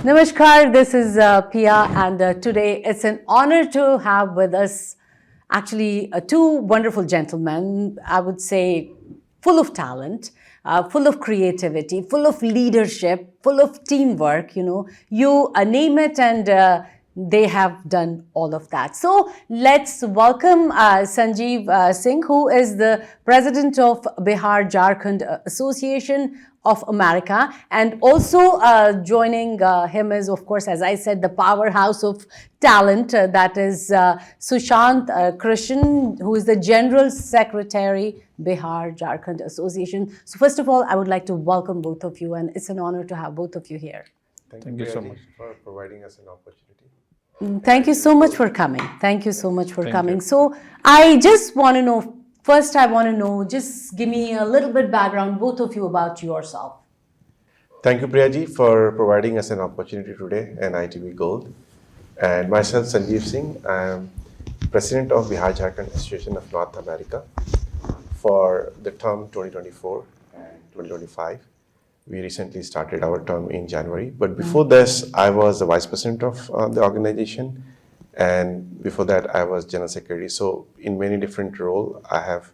Namaskar, this is Pia, and today it's an honor to have with us actually two wonderful gentlemen, I would say full of talent, full of creativity, full of leadership, full of teamwork. You name it, and they have done all of that. So let's welcome Sanjeev Singh, who is the president of Bihar Jharkhand Association of America, and also joining him is, of course, as I said, the powerhouse of talent, that is Sushant Krishen, who is the General Secretary, Bihar Jharkhand Association. So first of all, I would like to welcome both of you, and it's an honor to have both of you here. Thank you so much for providing us an opportunity. Thank you so much for coming. Thank you so much for coming. So I just want to know, first I want to know, just give me a little bit background, both of you, about yourself. Thank you, Priyaji, for providing us an opportunity today in ITV Gold. And myself, Sanjeev Singh, I am President of Bihar Jharkhand Association of North America for the term 2024 and 2025. We recently started our term in January, but before this, I was the Vice President of the organization, and before that, I was General Secretary. So in many different roles, I have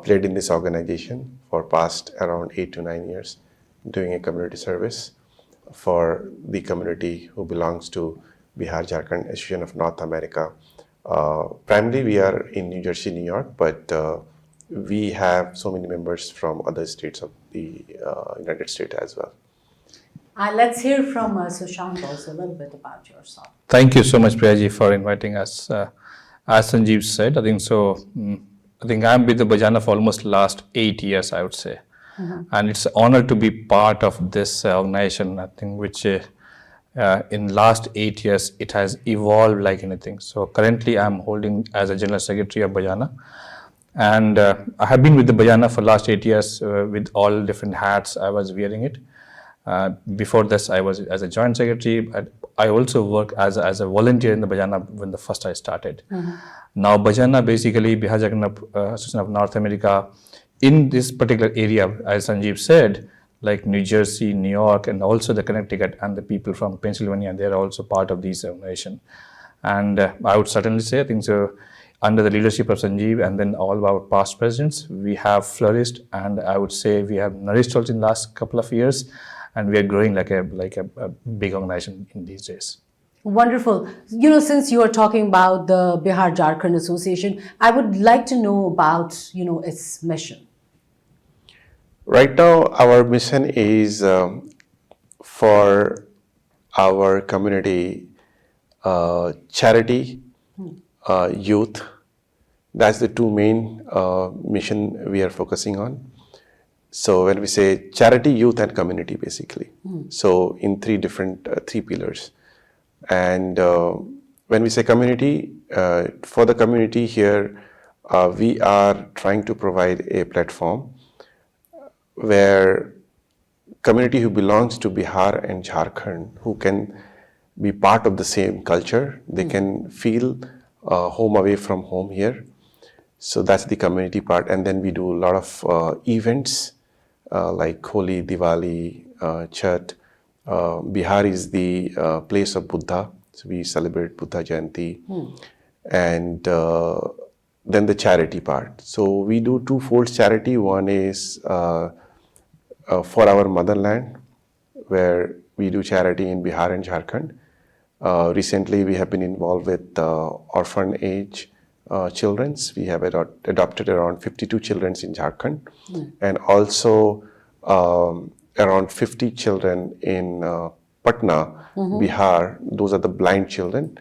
played in this organization for past around 8 to 9 years, doing a community service for the community who belongs to Bihar Jharkhand Association of North America. Primarily, we are in New Jersey, New York, but we have so many members from other states of the United States as well. Let's hear from Sushant also a little bit about yourself. Thank you so much, Priyaji, for inviting us. As Sanjeev said, I think I'm with the Bajana for almost last 8 years, I would say. And it's an honor to be part of this organization, I think, which in last 8 years, it has evolved like anything. So currently I'm holding as a General Secretary of Bajana. And I have been with the Bajana for last 8 years with all different hats I was wearing it. Before this, I was as a Joint Secretary. I also work as a volunteer in the Bajana when the first I started. Now Bajana, basically Bihar Jharkhand Association of North America, in this particular area, as Sanjeev said, like New Jersey, New York, and also the Connecticut, and the people from Pennsylvania, they are also part of this organization. And I would certainly say, I think so, under the leadership of Sanjeev and then all our past presidents, we have flourished, and I would say we have nourished also in the last couple of years, and we are growing like a big organization in these days. Wonderful. Since you are talking about the Bihar Jharkhand Association, I would like to know about, its mission. Right now, our mission is for our community, charity, youth. That's the two main mission we are focusing on. So when we say charity, youth, and community, basically. So in three pillars. And when we say community, for the community here, we are trying to provide a platform where community who belongs to Bihar and Jharkhand, who can be part of the same culture, they can feel home away from home here. So that's the community part. And then we do a lot of events like Holi, Diwali, Chhat. Bihar is the place of Buddha, so we celebrate Buddha Jayanti. And then the charity part. So we do twofold charity. One is for our motherland, where we do charity in Bihar and Jharkhand. Recently, we have been involved with orphan age children. We have adopted around 52 children in Jharkhand, and also around 50 children in Patna, Bihar. Those are the blind children,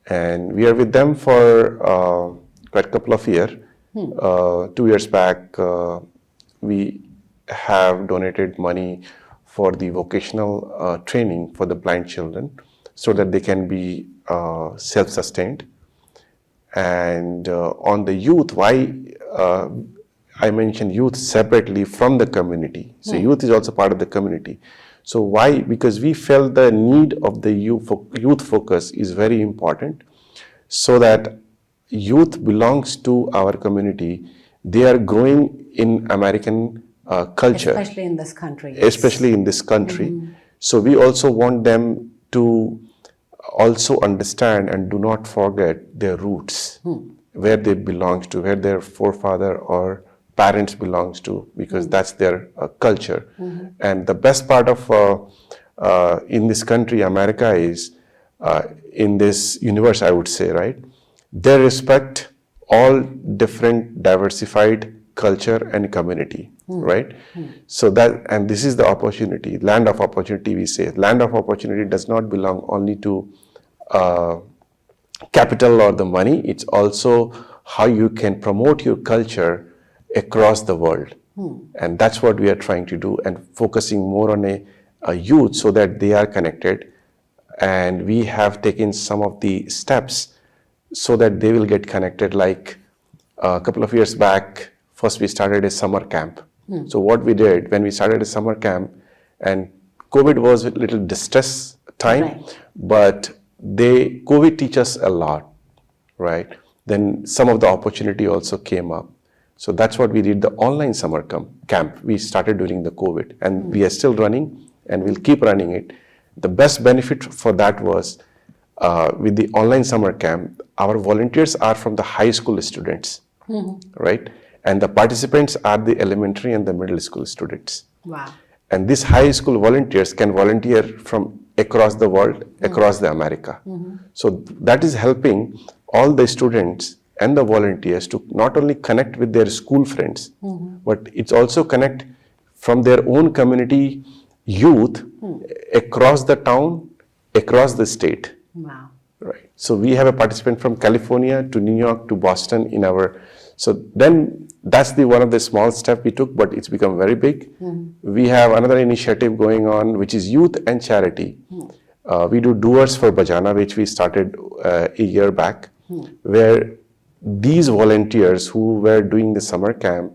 and we are with them for quite a couple of years. 2 years back, we have donated money for the vocational training for the blind children, so that they can be self-sustained. And on the youth, why I mentioned youth separately from the community. So youth is also part of the community. So why? Because we felt the need of the youth focus is very important, so that youth belongs to our community. They are growing in American culture. Especially in this country. Especially in this country. So we also want them to also understand and do not forget their roots, where they belong to, where their forefather or parents belongs to, because that's their culture. And the best part of in this country, America, is in this universe, I would say, right? They respect all different diversified culture and community, right? So that, and this is the opportunity, land of opportunity, we say. Land of opportunity does not belong only to capital or the money. It's also how you can promote your culture across the world. And that's what we are trying to do, and focusing more on a youth so that they are connected. And we have taken some of the steps so that they will get connected. Like a couple of years back, first we started a summer camp. So what we did when we started a summer camp, and COVID was a little distress time, Right. but COVID teach us a lot, right? Then some of the opportunity also came up. So that's what we did, the online summer camp. We started during the COVID, and we are still running, and we'll keep running it. The best benefit for that was with the online summer camp, our volunteers are from the high school students, right? And the participants are the elementary and the middle school students. Wow. And these high school volunteers can volunteer from across the world, across the America. So that is helping all the students and the volunteers to not only connect with their school friends, but it's also connect from their own community youth across the town, across the state. Wow. Right. So we have a participant from California to New York to Boston in our. So then that's one of the small steps we took, but it's become very big. We have another initiative going on, which is youth and charity. We do Doers for Bajana, which we started a year back, where these volunteers who were doing the summer camp,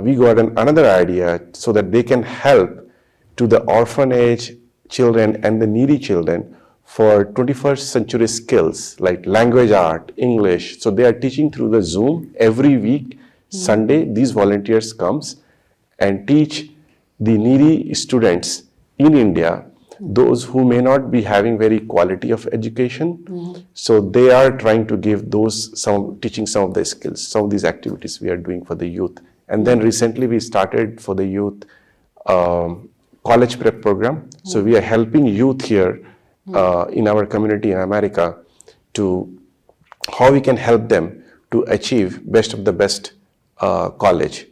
we got another idea so that they can help to the orphanage children and the needy children for 21st century skills like language, art, English. So they are teaching through the Zoom every week. Sunday, these volunteers comes and teach the needy students in India, those who may not be having very quality of education. So they are trying to give teaching some of the skills, some of these activities we are doing for the youth. And then recently we started for the youth college prep program. So we are helping youth here in our community in America to how we can help them to achieve best of the best college.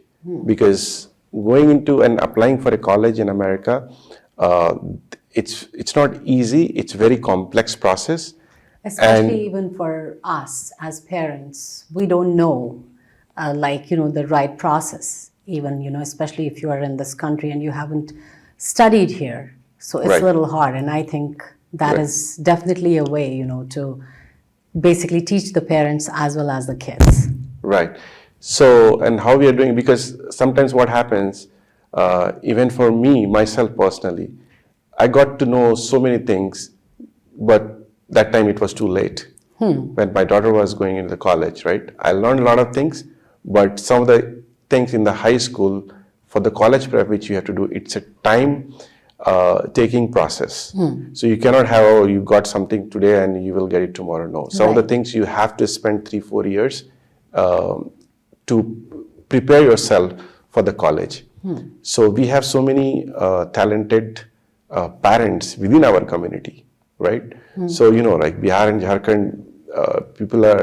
Because going into and applying for a college in America, it's not easy. It's very complex process. Especially even for us as parents, we don't know, the right process. Even, especially if you are in this country and you haven't studied here, so it's Right. a little hard. And I think that Right. is definitely a way, to basically teach the parents as well as the kids. Right. So, and how we are doing, because sometimes what happens, even for me, myself personally, I got to know so many things, but that time it was too late. When my daughter was going into the college, right? I learned a lot of things, but some of the things in the high school for the college prep, which you have to do, it's a time taking process. So you cannot have, you got something today and you will get it tomorrow. No. Some of the Right. things you have to spend 3-4 years to prepare yourself for the college. So we have so many talented parents within our community, right? So, like Bihar and Jharkhand,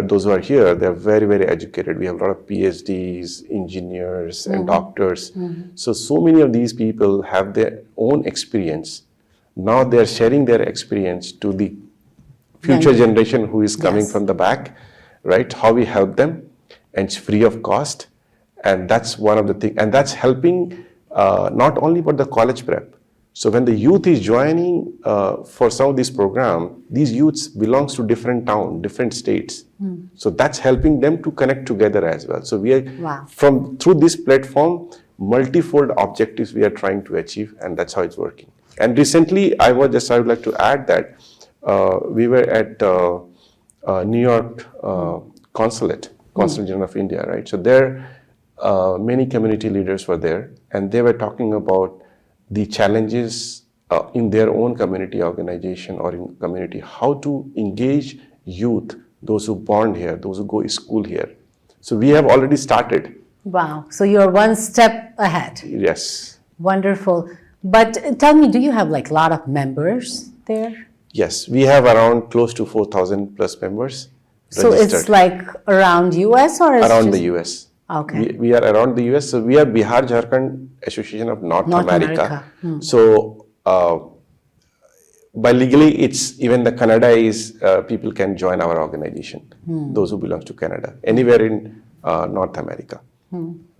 those who are here, they're very, very educated. We have a lot of PhDs, engineers, and doctors. So many of these people have their own experience. Now they're sharing their experience to the future Younger. generation who is coming Yes. from the back, right? How we help them, and it's free of cost. And that's one of the things, and that's helping not only but the college prep. So when the youth is joining for some of this program, these youths belongs to different town, different states. So that's helping them to connect together as well. So we are Wow. through this platform, multifold objectives we are trying to achieve, and that's how it's working. And recently, I would like to add that we were at New York Consulate General of India, right? So there, many community leaders were there, and they were talking about the challenges in their own community organization or in community, how to engage youth, those who born here, those who go to school here. So we have already started. Wow. So you're one step ahead. Yes. Wonderful. But tell me, do you have like a lot of members there? Yes, we have around close to 4,000 plus members So registered. it's like around US or it's Around just- the US. Okay. We are around the US. So we are Bihar Jharkhand Association of North America. America. So by legally, it's even the Canada is people can join our organization. Those who belong to Canada, anywhere in North America,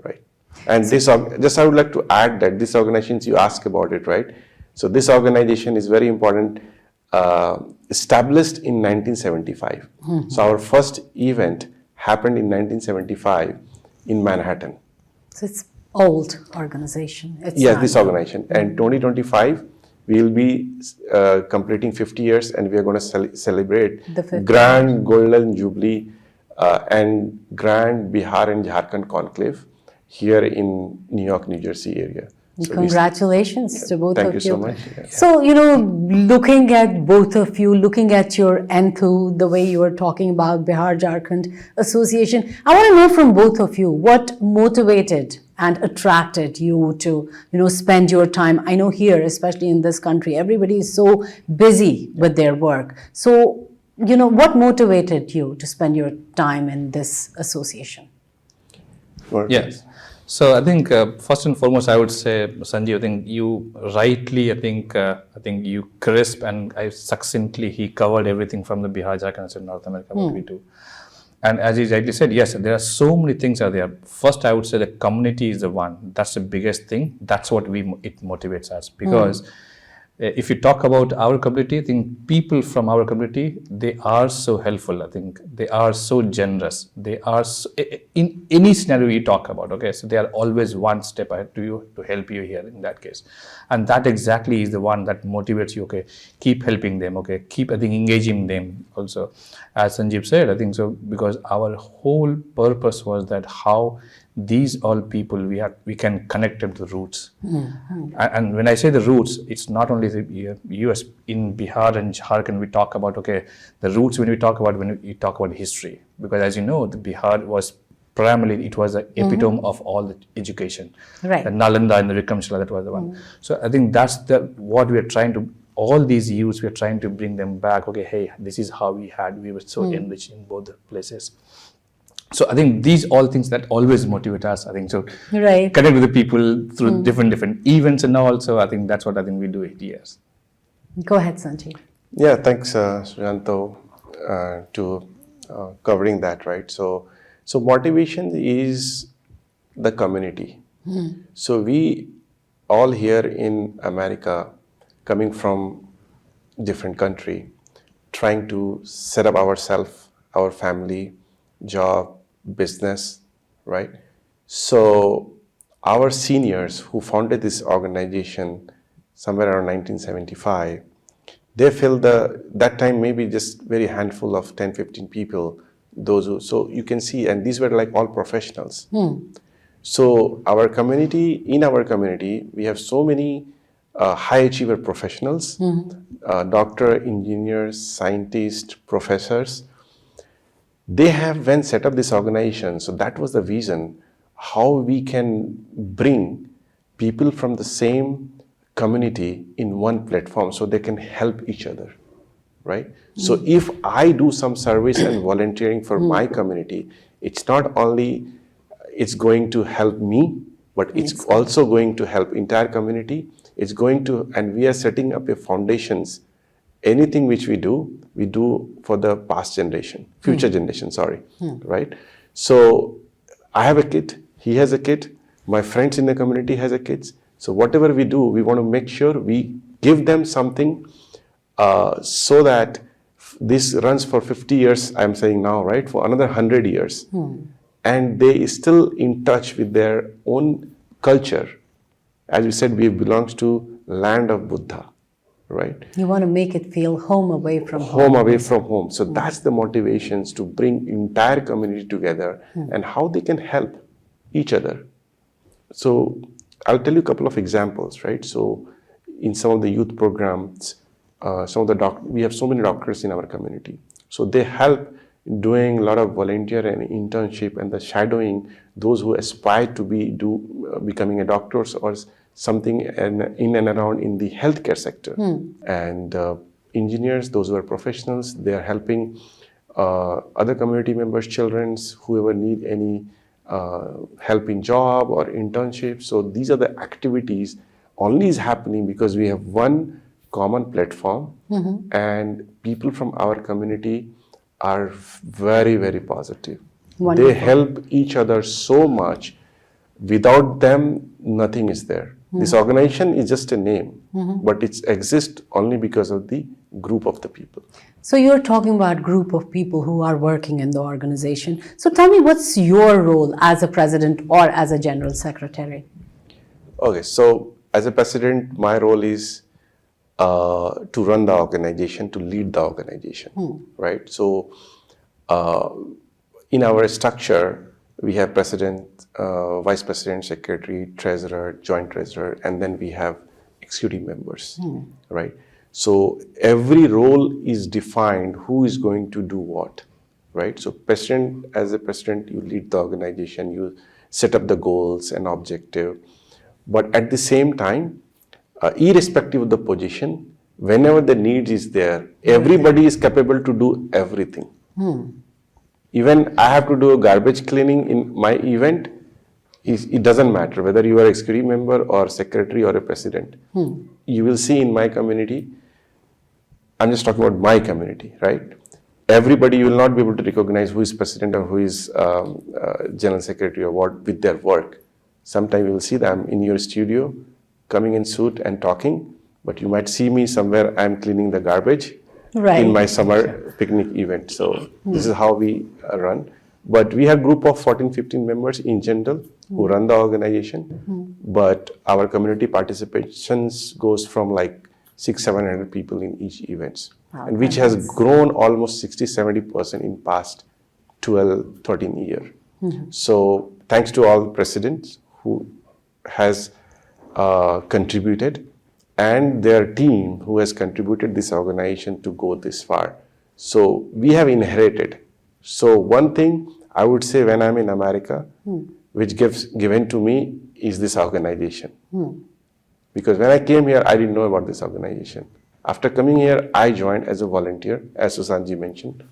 right? And this just I would like to add that this organizations you ask about it, right? So this organization is very important. Established in 1975. So our first event happened in 1975 in Manhattan. So it's old organization. It's Yes, not- this organization. And 2025, we will be completing 50 years and we are going to celebrate The 50 Grand Golden Jubilee and Grand Bihar and Jharkhand Conclave here in New York, New Jersey area. So we- Congratulations to both Thank of you so much. Yeah. So, looking at both of you, looking at your enthu, the way you were talking about Bihar Jharkhand Association, I want to know from both of you what motivated and attracted you to, spend your time. I know here, especially in this country, everybody is so busy with their work. So, what motivated you to spend your time in this association? Or- Yes. So I think first and foremost, I would say, Sanjeev, I think you rightly, I think you crisp and succinctly he covered everything from the Bihar, Jharkhand, and North America what we do. And as he rightly said, yes, there are so many things are there. First, I would say the community is the one. That's the biggest thing. That's what it motivates us because. If you talk about our community, I think people from our community, they are so helpful. I think they are so generous. They are so, in any scenario you talk about, okay, so they are always one step ahead to you to help you here in that case. And that exactly is the one that motivates you, okay, keep helping them, okay, keep, I think, engaging them also. As Sanjeev said, I think so, because our whole purpose was that how these all people we can connect them to the roots. And when I say the roots, it's not only the US. In Bihar and Jharkhand we talk about, okay, the roots when we talk about history, because as you know, the Bihar was primarily, it was an epitome of all the education. Right. The Nalanda and the Vikramashala, that was the one. So I think that's what we are trying to, all these youths, we are trying to bring them back. Okay, hey, this is how we were so enriched in both the places. So I think these all things that always motivate us. I think so. Right. Connect with the people through different events and all. So I think that's what I think we do it. Yes. Go ahead, Sanjeev. Yeah, thanks, Sujanto, to covering that, right? So motivation is the community. So we all here in America, coming from different country, trying to set up ourselves, our family, job, business, right? So our seniors who founded this organization somewhere around 1975, they filled that time maybe just very handful of 10, 15 people, so you can see, and these were like all professionals. So in our community, we have so many high achiever professionals, doctor, engineers, scientists, professors. They have when set up this organization, so that was the vision, how we can bring people from the same community in one platform so they can help each other, right? So if I do some service and volunteering for my community, it's not only it's going to help me, but it's also going to help entire community. It's going to, and we are setting up a foundations. Anything which we do for the past generation, future generation, right? So I have a kid, he has a kid, my friends in the community has a kids. So whatever we do, we want to make sure we give them something so that this runs for 50 years, I'm saying now, right? For another 100 years. And they still in touch with their own culture. As we said, we belong to land of Buddha. Right? You want to make it feel home away from home. Home away from home. So that's the motivations to bring entire community together and how they can help each other. So I'll tell you a couple of examples, right? So in some of the youth programs, we have so many doctors in our community. So they help doing a lot of volunteer and internship and the shadowing those who aspire to becoming a doctors or something in and around in the healthcare sector. And engineers, those who are professionals, they are helping other community members, children, whoever need any help in job or internship. So these are the activities only is happening because we have one common platform, and people from our community are very, very positive. Wonderful. They help each other so much. Without them, nothing is there. This organization is just a name, but it exists only because of the group of the people. So you're talking about group of people who are working in the organization. So tell me, what's your role as a president or as a general secretary? Okay, so as a president, my role is to run the organization, to lead the organization, right? So in our structure, we have president, vice president, secretary, treasurer, joint treasurer, and then we have executive members, right? So every role is defined who is going to do what, right? So president, as a president, you lead the organization, you set up the goals and objective, but at the same time, irrespective of the position, whenever the need is there, everybody is capable to do everything. Even I have to do a garbage cleaning in my event, it doesn't matter whether you are executive member or secretary or a president. You will see in my community, I'm just talking about my community, right? Everybody, you will not be able to recognize who is president or who is general secretary or what with their work. Sometimes you will see them in your studio coming in suit and talking, but you might see me somewhere I'm cleaning the garbage in my summer picnic event. So this is how we run. But we have group of 14, 15 members in general who run the organization. But our community participations goes from like 600-700 people in each events, and which has grown almost 60-70% in past 12-13 years. So thanks to all presidents who has contributed, and their team who has contributed this organization to go this far. So we have inherited. So one thing I would say when I'm in America, which given to me is this organization. Because when I came here, I didn't know about this organization. After coming here, I joined as a volunteer, as Sushantji mentioned,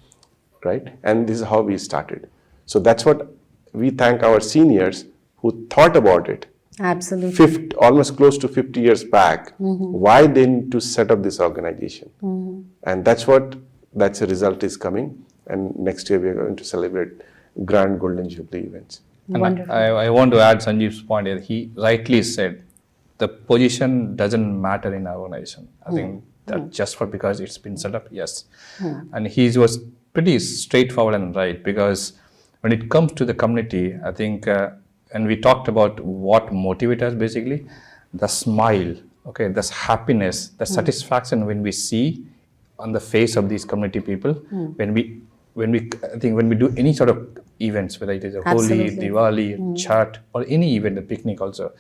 right? And this is how we started. So that's what we thank our seniors who thought about it. Absolutely. Almost close to 50 years back, why they need to set up this organization. And that's a result is coming. And next year we are going to celebrate Grand Golden Jubilee events. And I want to add Sanjeev's point here. He rightly said, the position doesn't matter in our organization. I think that just because it's been set up, yes. And he was pretty straightforward and right, because when it comes to the community, I think, and we talked about what motivates us basically, the smile, okay, the happiness, the satisfaction when we see on the face of these community people, when we do any sort of events, whether it is a Holi, Diwali, Chhat, or any event, a picnic also,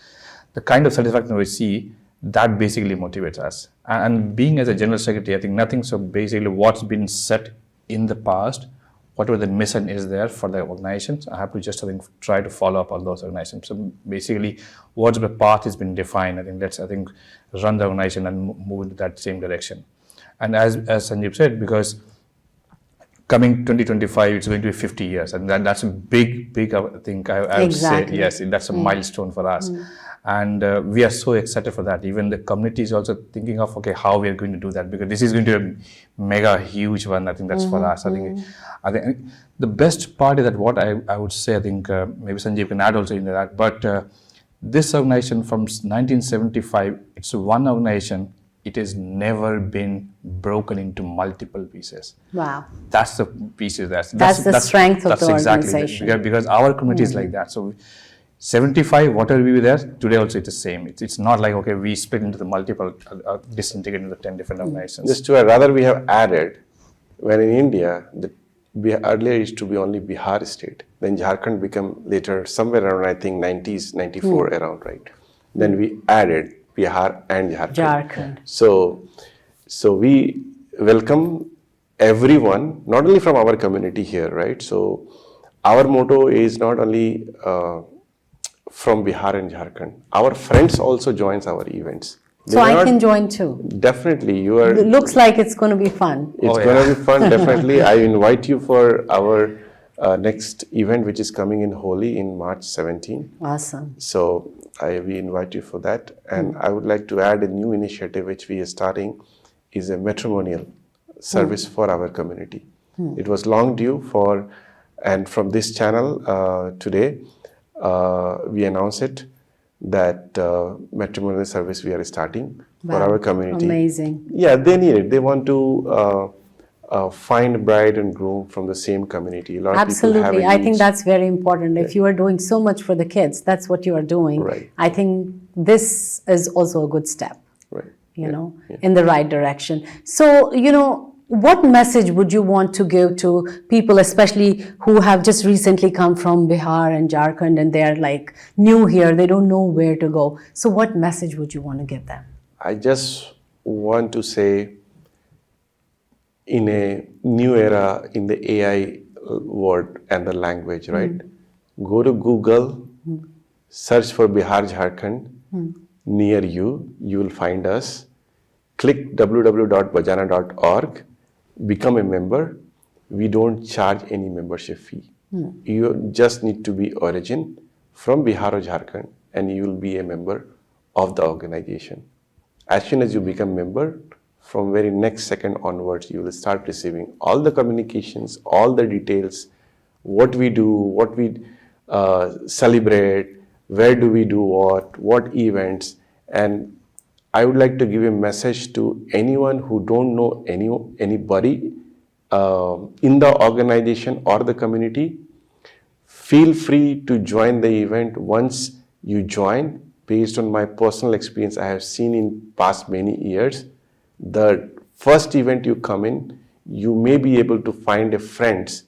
the kind of satisfaction we see, that basically motivates us. And being as a general secretary, I think nothing, so basically what's been set in the past, whatever the mission is there for the organizations, I have to just try to follow up on those organizations. So basically, what's the path has been defined. I think let's run the organization and move into that same direction. And as Sanjeev said, because coming 2025, it's going to be 50 years, and that's a big, I think I would say, yes, that's a milestone for us. And we are so excited for that. Even the community is also thinking of, okay, how we are going to do that, because this is going to be a mega huge one. I think that's for us. I think the best part is that what I would say, I think maybe Sanjeev can add also into that, but this organization from 1975, it's one organization. It has never been broken into multiple pieces. Wow. That's the pieces. That's the strength of the organization. Exactly, because our community is like that. So 75, whatever we were there, today also it's the same. It's not like, okay, we split into the multiple, disintegrated into 10 different organizations. Just to rather we have added, when in India, earlier used to be only Bihar state. Then Jharkhand became later somewhere around, I think, 90s, 94 around, right? Then we added Bihar and Jharkhand. Jharkhand. So we welcome everyone, not only from our community here, right? So our motto is not only from Bihar and Jharkhand. Our friends also joins our events. So I can join too. Definitely, you are. It looks like it's going to be fun. It's going to be fun, definitely. I invite you for our next event, which is coming in Holi in March 17. Awesome. So we invite you for that. And I would like to add a new initiative which we are starting is a matrimonial service for our community. It was long due and from this channel today, we announce it that matrimonial service we are starting for our community. Amazing. Yeah, they need it. They want to find bride and groom from the same community. A lot Absolutely. of people have I think that's very important. If you are doing so much for the kids, that's what you are doing. Right. I think this is also a good step, Right. in the right direction. So, what message would you want to give to people, especially who have just recently come from Bihar and Jharkhand and they're like new here, they don't know where to go. So what message would you want to give them? I just want to say, in a new era in the AI word and the language, right? Go to Google, search for Bihar, Jharkhand near you. You will find us. Click www.bajana.org. Become a member. We don't charge any membership fee. You just need to be origin from Bihar or Jharkhand, and you will be a member of the organization. As soon as you become member, from very next second onwards, you will start receiving all the communications, all the details, what we do, what we celebrate, where do we do what events. And I would like to give a message to anyone who don't know anybody in the organization or the community. Feel free to join the event. Once you join, based on my personal experience I have seen in past many years, the first event you come in, you may be able to find a friend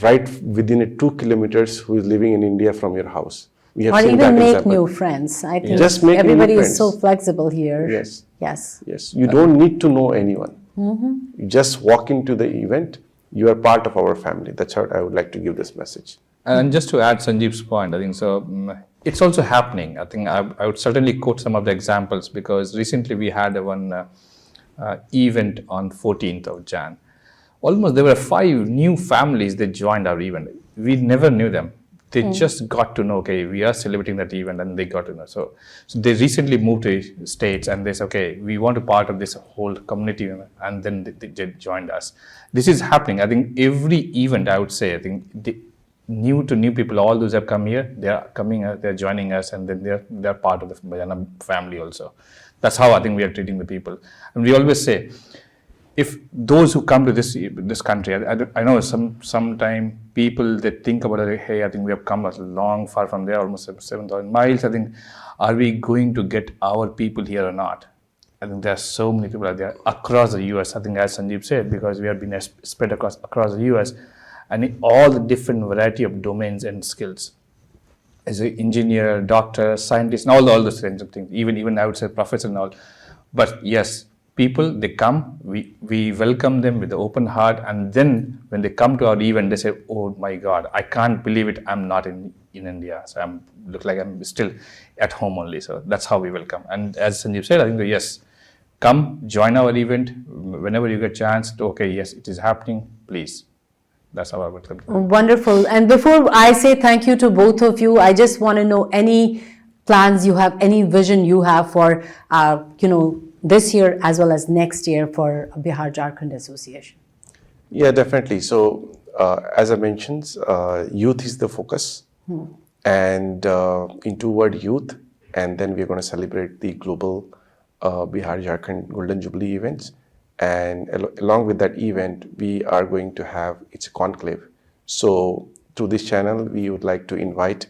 right within 2 kilometers who is living in India from your house. We have Or seen even that make example. new friends. I think Just make new everybody is friends. so flexible here. Yes. Yes. Yes, you don't need to know anyone. You just walk into the event, you are part of our family. That's how I would like to give this message. And just to add Sanjeev's point, I think so. It's also happening. I think I would certainly quote some of the examples, because recently we had one event on 14th of Jan. Almost there were 5 new families that joined our event. We never knew them. They just got to know, okay, we are celebrating that event, and they got to know. So they recently moved to States, and they said, okay, we want to be part of this whole community, and then they joined us. This is happening. I think every event, I would say, I think new people, all those have come here, they are coming, they're joining us, and then they're part of the Bajana family also. That's how I think we are treating the people. And we always say, if those who come to this country, I know sometime people that think about it, hey, I think we have come a long far from there, almost 7,000 miles. I think, are we going to get our people here or not? I think there are so many people out there across the US. I think, as Sanjeev said, because we have been spread across the US, and in all the different variety of domains and skills, as an engineer, doctor, scientist, and all those kinds of things. Even I would say professor and all. But yes, people, they come, we welcome them with an open heart, and then when they come to our event, they say, oh my God, I can't believe it, I'm not in India. So look like I'm still at home only. So that's how we welcome. And as Sanjeev said, I think, yes, come, join our event whenever you get chance to, okay, yes, it is happening, please. That's how I welcome you. Wonderful. And before I say thank you to both of you, I just want to know any plans you have, any vision you have for, this year as well as next year for Bihar Jharkhand Association. Yeah, definitely. So, as I mentioned, youth is the focus, and in toward youth, and then we're going to celebrate the global Bihar Jharkhand Golden Jubilee events. And along with that event, we are going to have its conclave. So, through this channel, we would like to invite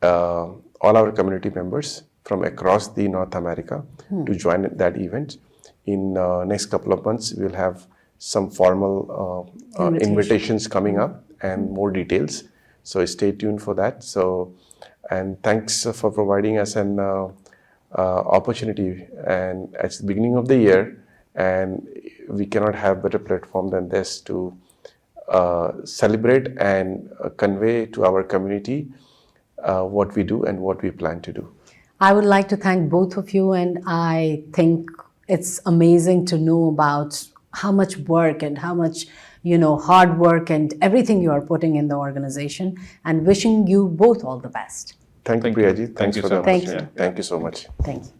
all our community members from across the North America to join that event. In next couple of months, we'll have some formal invitations coming up and more details. So stay tuned for that. So, and thanks for providing us an opportunity, and it's the beginning of the year, and we cannot have better platform than this to celebrate and convey to our community what we do and what we plan to do. I would like to thank both of you, and I think it's amazing to know about how much work and how much hard work and everything you are putting in the organization, and wishing you both all the best. Thank you, Thank you. Priyaji. Thanks Thank you for the so much. Thank opportunity. you. Thank you so much. Thank you.